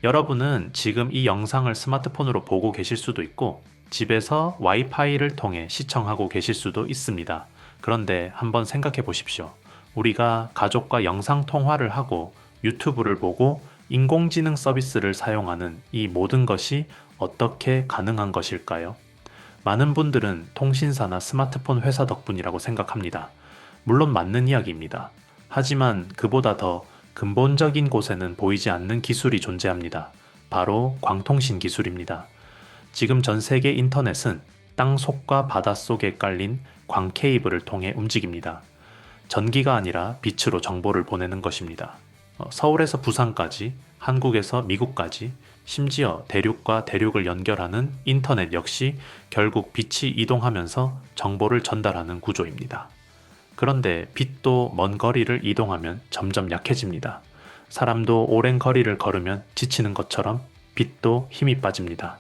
여러분은 지금 이 영상을 스마트폰으로 보고 계실 수도 있고 집에서 와이파이를 통해 시청하고 계실 수도 있습니다. 그런데 한번 생각해 보십시오. 우리가 가족과 영상 통화를 하고 유튜브를 보고 인공지능 서비스를 사용하는 이 모든 것이 어떻게 가능한 것일까요? 많은 분들은 통신사나 스마트폰 회사 덕분이라고 생각합니다. 물론 맞는 이야기입니다. 하지만 그보다 더 근본적인 곳에는 보이지 않는 기술이 존재합니다. 바로 광통신 기술입니다. 지금 전 세계 인터넷은 땅속과 바닷속에 깔린 광 케이블을 통해 움직입니다. 전기가 아니라 빛으로 정보를 보내는 것입니다. 서울에서 부산까지, 한국에서 미국까지, 심지어 대륙과 대륙을 연결하는 인터넷 역시 결국 빛이 이동하면서 정보를 전달하는 구조입니다. 그런데 빛도 먼 거리를 이동하면 점점 약해집니다. 사람도 오랜 거리를 걸으면 지치는 것처럼 빛도 힘이 빠집니다.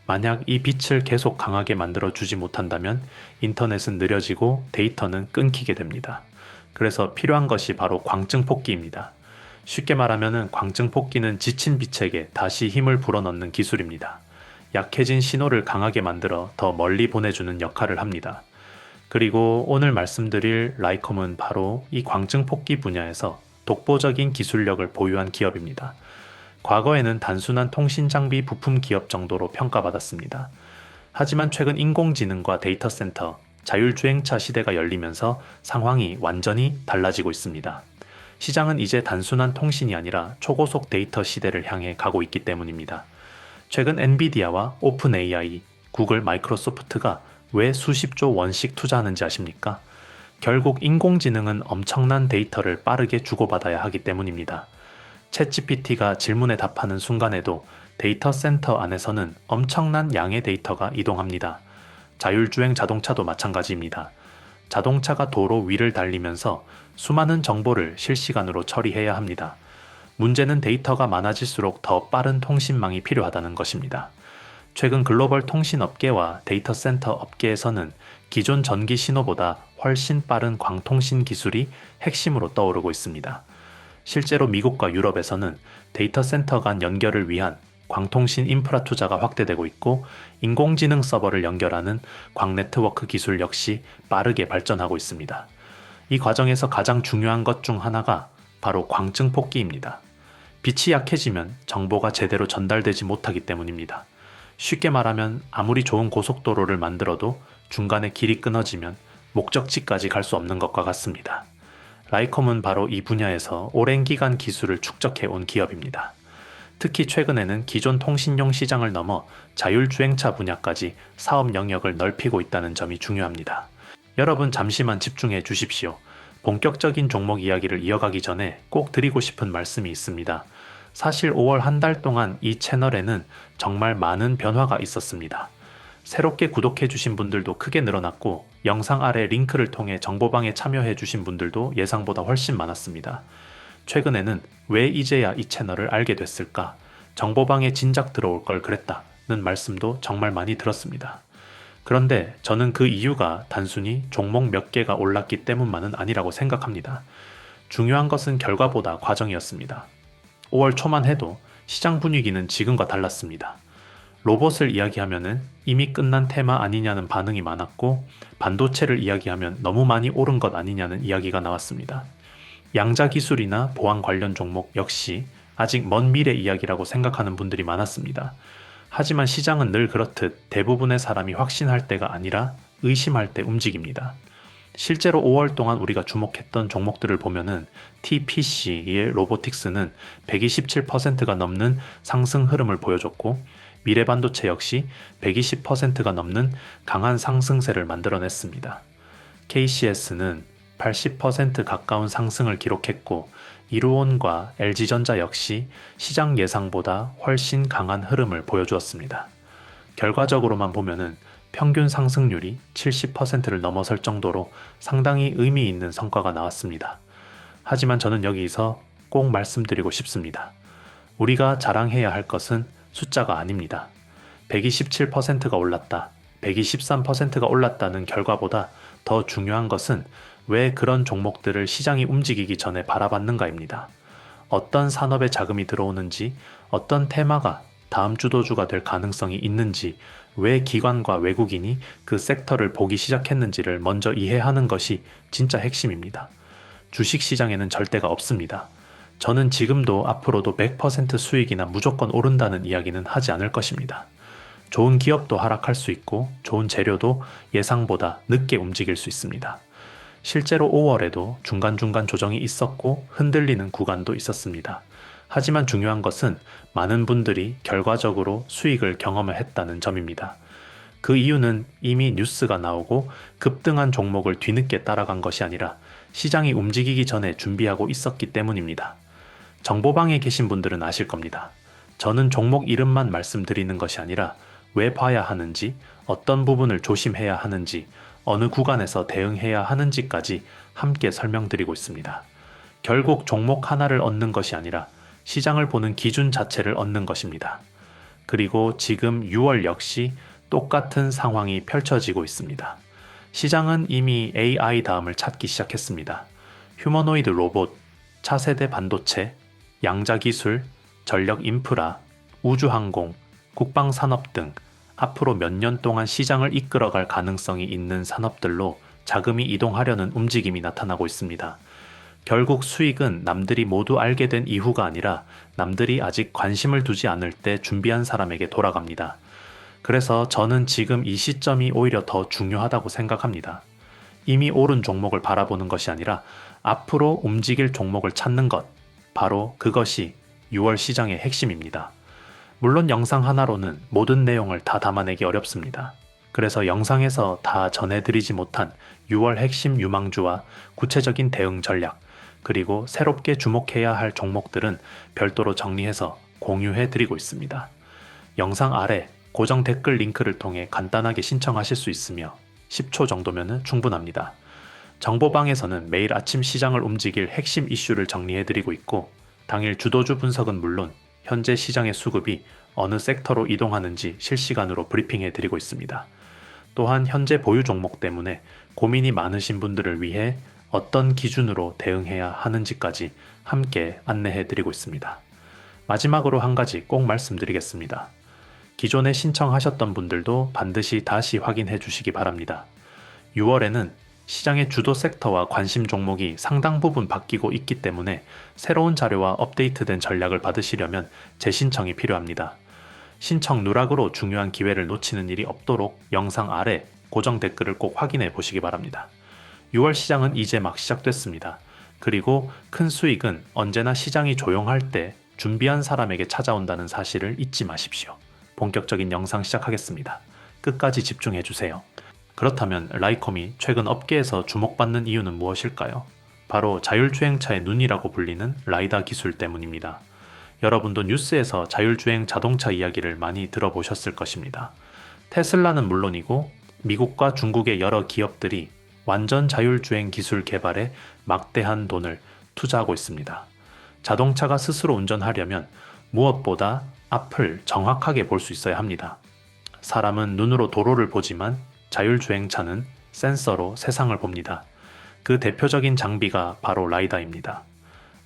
만약 이 빛을 계속 강하게 만들어 주지 못한다면 인터넷은 느려지고 데이터는 끊기게 됩니다. 그래서 필요한 것이 바로 광증폭기입니다. 쉽게 말하면 광증폭기는 지친 빛에게 다시 힘을 불어넣는 기술입니다. 약해진 신호를 강하게 만들어 더 멀리 보내주는 역할을 합니다. 그리고 오늘 말씀드릴 라이컴은 바로 이 광증폭기 분야에서 독보적인 기술력을 보유한 기업입니다. 과거에는 단순한 통신 장비 부품 기업 정도로 평가받았습니다. 하지만 최근 인공지능과 데이터 센터, 자율주행차 시대가 열리면서 상황이 완전히 달라지고 있습니다. 시장은 이제 단순한 통신이 아니라 초고속 데이터 시대를 향해 가고 있기 때문입니다. 최근 엔비디아와 오픈 AI, 구글, 마이크로소프트가 왜 수십조 원씩 투자하는지 아십니까? 결국 인공지능은 엄청난 데이터를 빠르게 주고받아야 하기 때문입니다. 챗GPT가 질문에 답하는 순간에도 데이터 센터 안에서는 엄청난 양의 데이터가 이동합니다. 자율주행 자동차도 마찬가지입니다. 자동차가 도로 위를 달리면서 수많은 정보를 실시간으로 처리해야 합니다. 문제는 데이터가 많아질수록 더 빠른 통신망이 필요하다는 것입니다. 최근 글로벌 통신업계와 데이터 센터 업계에서는 기존 전기 신호보다 훨씬 빠른 광통신 기술이 핵심으로 떠오르고 있습니다. 실제로 미국과 유럽에서는 데이터 센터 간 연결을 위한 광통신 인프라 투자가 확대되고 있고 인공지능 서버를 연결하는 광 네트워크 기술 역시 빠르게 발전하고 있습니다. 이 과정에서 가장 중요한 것 중 하나가 바로 광증폭기입니다. 빛이 약해지면 정보가 제대로 전달되지 못하기 때문입니다. 쉽게 말하면 아무리 좋은 고속도로를 만들어도 중간에 길이 끊어지면 목적지까지 갈 수 없는 것과 같습니다. 라이컴은 바로 이 분야에서 오랜 기간 기술을 축적해 온 기업입니다. 특히 최근에는 기존 통신용 시장을 넘어 자율주행차 분야까지 사업 영역을 넓히고 있다는 점이 중요합니다. 여러분 잠시만 집중해 주십시오. 본격적인 종목 이야기를 이어가기 전에 꼭 드리고 싶은 말씀이 있습니다. 사실 5월 한 달 동안 이 채널에는 정말 많은 변화가 있었습니다. 새롭게 구독해 주신 분들도 크게 늘어났고 영상 아래 링크를 통해 정보방에 참여해 주신 분들도 예상보다 훨씬 많았습니다. 최근에는 왜 이제야 이 채널을 알게 됐을까? 정보방에 진작 들어올 걸 그랬다는 말씀도 정말 많이 들었습니다. 그런데 저는 그 이유가 단순히 종목 몇 개가 올랐기 때문만은 아니라고 생각합니다. 중요한 것은 결과보다 과정이었습니다. 5월 초만 해도 시장 분위기는 지금과 달랐습니다. 로봇을 이야기하면 이미 끝난 테마 아니냐는 반응이 많았고 반도체를 이야기하면 너무 많이 오른 것 아니냐는 이야기가 나왔습니다. 양자 기술이나 보안 관련 종목 역시 아직 먼 미래 이야기라고 생각하는 분들이 많았습니다. 하지만 시장은 늘 그렇듯 대부분의 사람이 확신할 때가 아니라 의심할 때 움직입니다. 실제로 5월 동안 우리가 주목했던 종목들을 보면은 TPC의 로보틱스는 127%가 넘는 상승 흐름을 보여줬고 미래반도체 역시 120%가 넘는 강한 상승세를 만들어냈습니다. KCS는 80% 가까운 상승을 기록했고 이루온과 LG전자 역시 시장 예상보다 훨씬 강한 흐름을 보여주었습니다. 결과적으로만 보면은 평균 상승률이 70%를 넘어설 정도로 상당히 의미 있는 성과가 나왔습니다. 하지만 저는 여기서 꼭 말씀드리고 싶습니다. 우리가 자랑해야 할 것은 숫자가 아닙니다. 127%가 올랐다, 123%가 올랐다는 결과보다 더 중요한 것은 왜 그런 종목들을 시장이 움직이기 전에 바라봤는가입니다. 어떤 산업에 자금이 들어오는지, 어떤 테마가 다음 주도주가 될 가능성이 있는지, 왜 기관과 외국인이 그 섹터를 보기 시작했는지를 먼저 이해하는 것이 진짜 핵심입니다. 주식시장에는 절대가 없습니다. 저는 지금도 앞으로도 100% 수익이나 무조건 오른다는 이야기는 하지 않을 것입니다. 좋은 기업도 하락할 수 있고 좋은 재료도 예상보다 늦게 움직일 수 있습니다. 실제로 5월에도 중간중간 조정이 있었고 흔들리는 구간도 있었습니다. 하지만 중요한 것은 많은 분들이 결과적으로 수익을 경험을 했다는 점입니다. 그 이유는 이미 뉴스가 나오고 급등한 종목을 뒤늦게 따라간 것이 아니라 시장이 움직이기 전에 준비하고 있었기 때문입니다. 정보방에 계신 분들은 아실 겁니다. 저는 종목 이름만 말씀드리는 것이 아니라 왜 봐야 하는지, 어떤 부분을 조심해야 하는지, 어느 구간에서 대응해야 하는지까지 함께 설명드리고 있습니다. 결국 종목 하나를 얻는 것이 아니라 시장을 보는 기준 자체를 얻는 것입니다. 그리고 지금 6월 역시 똑같은 상황이 펼쳐지고 있습니다. 시장은 이미 AI 다음을 찾기 시작했습니다. 휴머노이드 로봇, 차세대 반도체, 양자기술, 전력 인프라, 우주항공, 국방산업 등 앞으로 몇 년 동안 시장을 이끌어갈 가능성이 있는 산업들로 자금이 이동하려는 움직임이 나타나고 있습니다. 결국 수익은 남들이 모두 알게 된 이후가 아니라 남들이 아직 관심을 두지 않을 때 준비한 사람에게 돌아갑니다. 그래서 저는 지금 이 시점이 오히려 더 중요하다고 생각합니다. 이미 오른 종목을 바라보는 것이 아니라 앞으로 움직일 종목을 찾는 것, 바로 그것이 6월 시장의 핵심입니다. 물론 영상 하나로는 모든 내용을 다 담아내기 어렵습니다. 그래서 영상에서 다 전해드리지 못한 6월 핵심 유망주와 구체적인 대응 전략, 그리고 새롭게 주목해야 할 종목들은 별도로 정리해서 공유해드리고 있습니다. 영상 아래 고정 댓글 링크를 통해 간단하게 신청하실 수 있으며 10초 정도면 충분합니다. 정보방에서는 매일 아침 시장을 움직일 핵심 이슈를 정리해드리고 있고 당일 주도주 분석은 물론 현재 시장의 수급이 어느 섹터로 이동하는지 실시간으로 브리핑해드리고 있습니다. 또한 현재 보유 종목 때문에 고민이 많으신 분들을 위해 어떤 기준으로 대응해야 하는지까지 함께 안내해드리고 있습니다. 마지막으로 한 가지 꼭 말씀드리겠습니다. 기존에 신청하셨던 분들도 반드시 다시 확인해 주시기 바랍니다. 6월에는 시장의 주도 섹터와 관심 종목이 상당 부분 바뀌고 있기 때문에 새로운 자료와 업데이트된 전략을 받으시려면 재신청이 필요합니다. 신청 누락으로 중요한 기회를 놓치는 일이 없도록 영상 아래 고정 댓글을 꼭 확인해 보시기 바랍니다. 6월 시장은 이제 막 시작됐습니다. 그리고 큰 수익은 언제나 시장이 조용할 때 준비한 사람에게 찾아온다는 사실을 잊지 마십시오. 본격적인 영상 시작하겠습니다. 끝까지 집중해 주세요. 그렇다면 라이콤이 최근 업계에서 주목받는 이유는 무엇일까요? 바로 자율주행차의 눈이라고 불리는 라이다 기술 때문입니다. 여러분도 뉴스에서 자율주행 자동차 이야기를 많이 들어보셨을 것입니다. 테슬라는 물론이고 미국과 중국의 여러 기업들이 완전 자율주행 기술 개발에 막대한 돈을 투자하고 있습니다. 자동차가 스스로 운전하려면 무엇보다 앞을 정확하게 볼 수 있어야 합니다. 사람은 눈으로 도로를 보지만 자율주행차는 센서로 세상을 봅니다. 그 대표적인 장비가 바로 라이다입니다.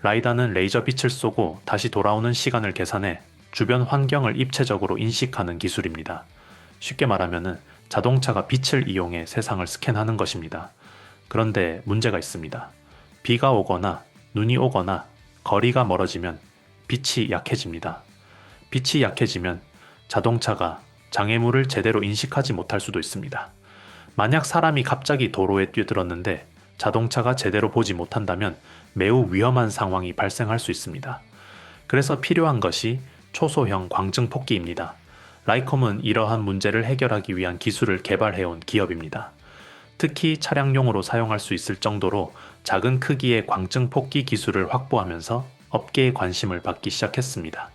라이다는 레이저 빛을 쏘고 다시 돌아오는 시간을 계산해 주변 환경을 입체적으로 인식하는 기술입니다. 쉽게 말하면 자동차가 빛을 이용해 세상을 스캔하는 것입니다. 그런데 문제가 있습니다. 비가 오거나 눈이 오거나 거리가 멀어지면 빛이 약해집니다. 빛이 약해지면 자동차가 장애물을 제대로 인식하지 못할 수도 있습니다. 만약 사람이 갑자기 도로에 뛰어들었는데 자동차가 제대로 보지 못한다면 매우 위험한 상황이 발생할 수 있습니다. 그래서 필요한 것이 초소형 광증폭기입니다. 라이콤은 이러한 문제를 해결하기 위한 기술을 개발해온 기업입니다. 특히 차량용으로 사용할 수 있을 정도로 작은 크기의 광증폭기 기술을 확보하면서 업계의 관심을 받기 시작했습니다.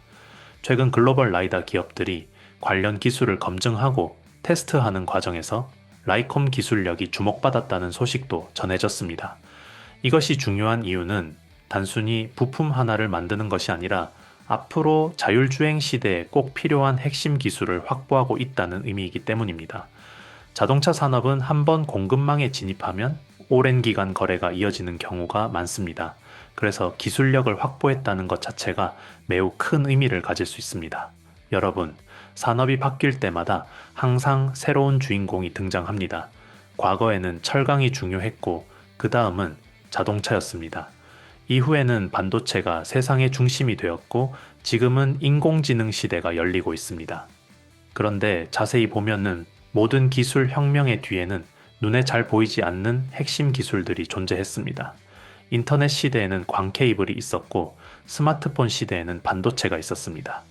최근 글로벌 라이다 기업들이 관련 기술을 검증하고 테스트하는 과정에서 라이콤 기술력이 주목받았다는 소식도 전해졌습니다. 이것이 중요한 이유는 단순히 부품 하나를 만드는 것이 아니라 앞으로 자율주행 시대에 꼭 필요한 핵심 기술을 확보하고 있다는 의미이기 때문입니다. 자동차 산업은 한번 공급망에 진입하면 오랜 기간 거래가 이어지는 경우가 많습니다. 그래서 기술력을 확보했다는 것 자체가 매우 큰 의미를 가질 수 있습니다. 여러분, 산업이 바뀔 때마다 항상 새로운 주인공이 등장합니다. 과거에는 철강이 중요했고, 그 다음은 자동차였습니다. 이후에는 반도체가 세상의 중심이 되었고, 지금은 인공지능 시대가 열리고 있습니다. 그런데 자세히 보면은 모든 기술 혁명의 뒤에는 눈에 잘 보이지 않는 핵심 기술들이 존재했습니다. 인터넷 시대에는 광 케이블이 있었고, 스마트폰 시대에는 반도체가 있었습니다.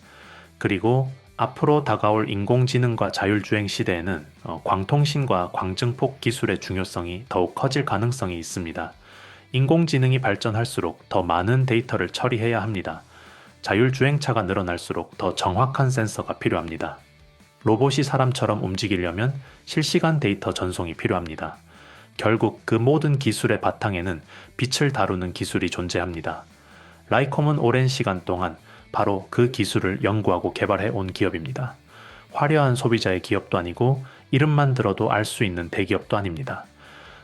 그리고 앞으로 다가올 인공지능과 자율주행 시대에는 광통신과 광증폭 기술의 중요성이 더욱 커질 가능성이 있습니다. 인공지능이 발전할수록 더 많은 데이터를 처리해야 합니다. 자율주행차가 늘어날수록 더 정확한 센서가 필요합니다. 로봇이 사람처럼 움직이려면 실시간 데이터 전송이 필요합니다. 결국 그 모든 기술의 바탕에는 빛을 다루는 기술이 존재합니다. 라이콤은 오랜 시간 동안 바로 그 기술을 연구하고 개발해 온 기업입니다. 화려한 소비자의 기업도 아니고 이름만 들어도 알 수 있는 대기업도 아닙니다.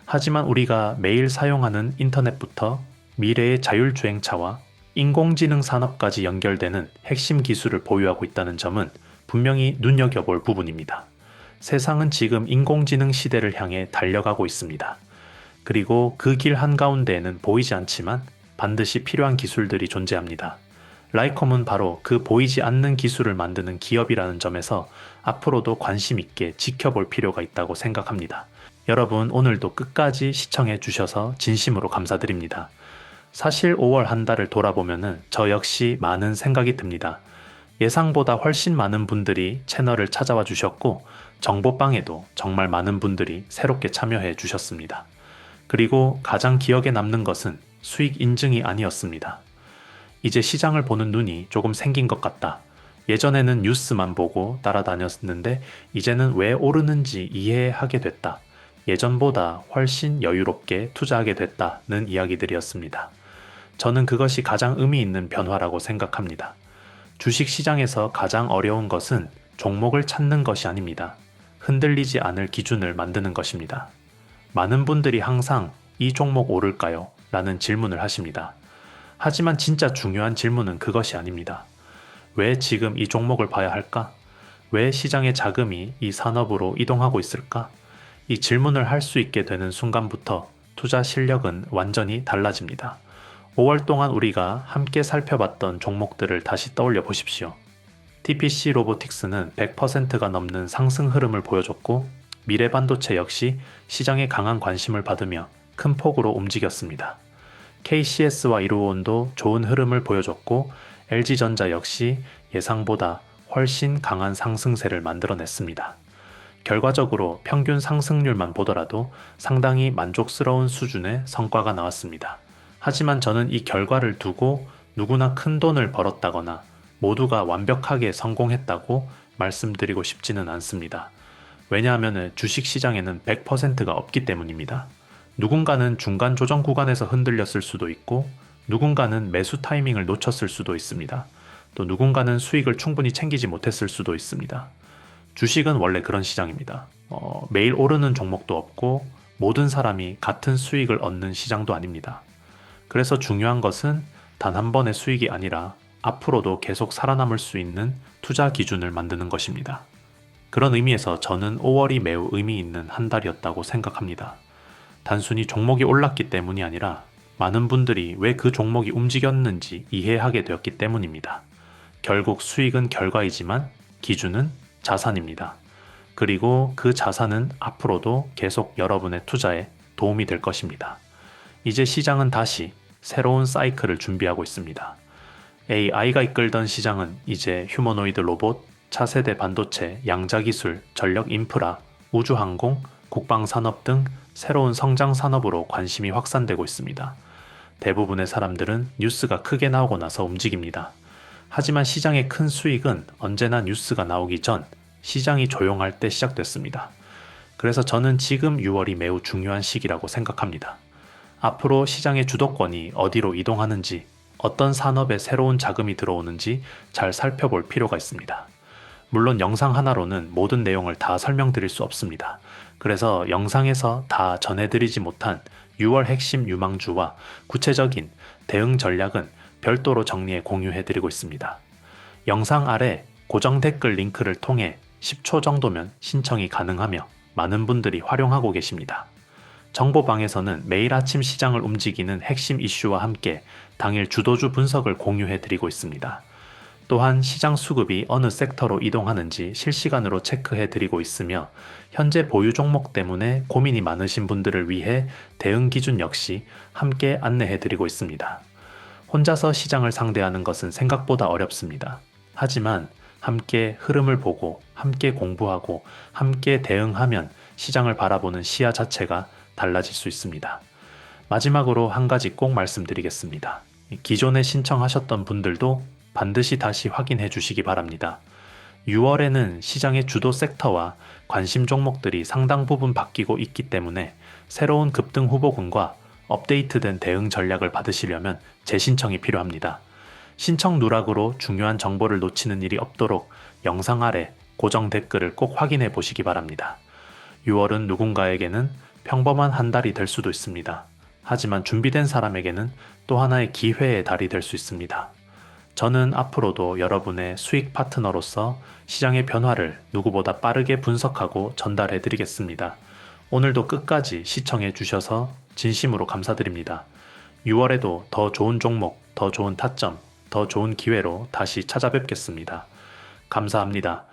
하지만 우리가 매일 사용하는 인터넷부터 미래의 자율주행차와 인공지능 산업까지 연결되는 핵심 기술을 보유하고 있다는 점은 분명히 눈여겨볼 부분입니다. 세상은 지금 인공지능 시대를 향해 달려가고 있습니다. 그리고 그 길 한가운데에는 보이지 않지만 반드시 필요한 기술들이 존재합니다. 라이콤은 바로 그 보이지 않는 기술을 만드는 기업이라는 점에서 앞으로도 관심 있게 지켜볼 필요가 있다고 생각합니다. 여러분, 오늘도 끝까지 시청해 주셔서 진심으로 감사드립니다. 사실 5월 한 달을 돌아보면은 저 역시 많은 생각이 듭니다. 예상보다 훨씬 많은 분들이 채널을 찾아와 주셨고, 정보방에도 정말 많은 분들이 새롭게 참여해 주셨습니다. 그리고 가장 기억에 남는 것은 수익 인증이 아니었습니다. 이제 시장을 보는 눈이 조금 생긴 것 같다. 예전에는 뉴스만 보고 따라다녔는데 이제는 왜 오르는지 이해하게 됐다. 예전보다 훨씬 여유롭게 투자하게 됐다는 이야기들이었습니다. 저는 그것이 가장 의미 있는 변화라고 생각합니다. 주식 시장에서 가장 어려운 것은 종목을 찾는 것이 아닙니다. 흔들리지 않을 기준을 만드는 것입니다. 많은 분들이 항상 이 종목 오를까요? 라는 질문을 하십니다. 하지만 진짜 중요한 질문은 그것이 아닙니다. 왜 지금 이 종목을 봐야 할까? 왜 시장의 자금이 이 산업으로 이동하고 있을까? 이 질문을 할 수 있게 되는 순간부터 투자 실력은 완전히 달라집니다. 5월 동안 우리가 함께 살펴봤던 종목들을 다시 떠올려 보십시오. TPC 로보틱스는 100%가 넘는 상승 흐름을 보여줬고, 미래반도체 역시 시장의 강한 관심을 받으며 큰 폭으로 움직였습니다. KCS와 이루온도 좋은 흐름을 보여줬고, LG전자 역시 예상보다 훨씬 강한 상승세를 만들어냈습니다. 결과적으로 평균 상승률만 보더라도 상당히 만족스러운 수준의 성과가 나왔습니다. 하지만 저는 이 결과를 두고 누구나 큰 돈을 벌었다거나 모두가 완벽하게 성공했다고 말씀드리고 싶지는 않습니다. 왜냐하면 주식시장에는 100%가 없기 때문입니다. 누군가는 중간 조정 구간에서 흔들렸을 수도 있고, 누군가는 매수 타이밍을 놓쳤을 수도 있습니다. 또 누군가는 수익을 충분히 챙기지 못했을 수도 있습니다. 주식은 원래 그런 시장입니다. 매일 오르는 종목도 없고 모든 사람이 같은 수익을 얻는 시장도 아닙니다. 그래서 중요한 것은 단 한 번의 수익이 아니라 앞으로도 계속 살아남을 수 있는 투자 기준을 만드는 것입니다. 그런 의미에서 저는 5월이 매우 의미 있는 한 달이었다고 생각합니다. 단순히 종목이 올랐기 때문이 아니라 많은 분들이 왜 그 종목이 움직였는지 이해하게 되었기 때문입니다. 결국 수익은 결과이지만 기준은 자산입니다. 그리고 그 자산은 앞으로도 계속 여러분의 투자에 도움이 될 것입니다. 이제 시장은 다시 새로운 사이클을 준비하고 있습니다. AI가 이끌던 시장은 이제 휴머노이드 로봇, 차세대 반도체, 양자기술, 전력 인프라, 우주항공, 국방산업 등 새로운 성장 산업으로 관심이 확산되고 있습니다. 대부분의 사람들은 뉴스가 크게 나오고 나서 움직입니다. 하지만 시장의 큰 수익은 언제나 뉴스가 나오기 전 시장이 조용할 때 시작됐습니다. 그래서 저는 지금 6월이 매우 중요한 시기라고 생각합니다. 앞으로 시장의 주도권이 어디로 이동하는지, 어떤 산업에 새로운 자금이 들어오는지 잘 살펴볼 필요가 있습니다. 물론 영상 하나로는 모든 내용을 다 설명드릴 수 없습니다. 그래서 영상에서 다 전해드리지 못한 6월 핵심 유망주와 구체적인 대응 전략은 별도로 정리해 공유해드리고 있습니다. 영상 아래 고정 댓글 링크를 통해 10초 정도면 신청이 가능하며 많은 분들이 활용하고 계십니다. 정보방에서는 매일 아침 시장을 움직이는 핵심 이슈와 함께 당일 주도주 분석을 공유해드리고 있습니다. 또한 시장 수급이 어느 섹터로 이동하는지 실시간으로 체크해드리고 있으며 현재 보유 종목 때문에 고민이 많으신 분들을 위해 대응 기준 역시 함께 안내해드리고 있습니다. 혼자서 시장을 상대하는 것은 생각보다 어렵습니다. 하지만 함께 흐름을 보고 함께 공부하고 함께 대응하면 시장을 바라보는 시야 자체가 달라질 수 있습니다. 마지막으로 한 가지 꼭 말씀드리겠습니다. 기존에 신청하셨던 분들도 반드시 다시 확인해 주시기 바랍니다. 6월에는 시장의 주도 섹터와 관심 종목들이 상당 부분 바뀌고 있기 때문에 새로운 급등 후보군과 업데이트된 대응 전략을 받으시려면 재신청이 필요합니다. 신청 누락으로 중요한 정보를 놓치는 일이 없도록 영상 아래 고정 댓글을 꼭 확인해 보시기 바랍니다. 6월은 누군가에게는 평범한 한 달이 될 수도 있습니다. 하지만 준비된 사람에게는 또 하나의 기회의 달이 될 수 있습니다. 저는 앞으로도 여러분의 수익 파트너로서 시장의 변화를 누구보다 빠르게 분석하고 전달해 드리겠습니다. 오늘도 끝까지 시청해 주셔서 진심으로 감사드립니다. 6월에도 더 좋은 종목, 더 좋은 타점, 더 좋은 기회로 다시 찾아뵙겠습니다. 감사합니다.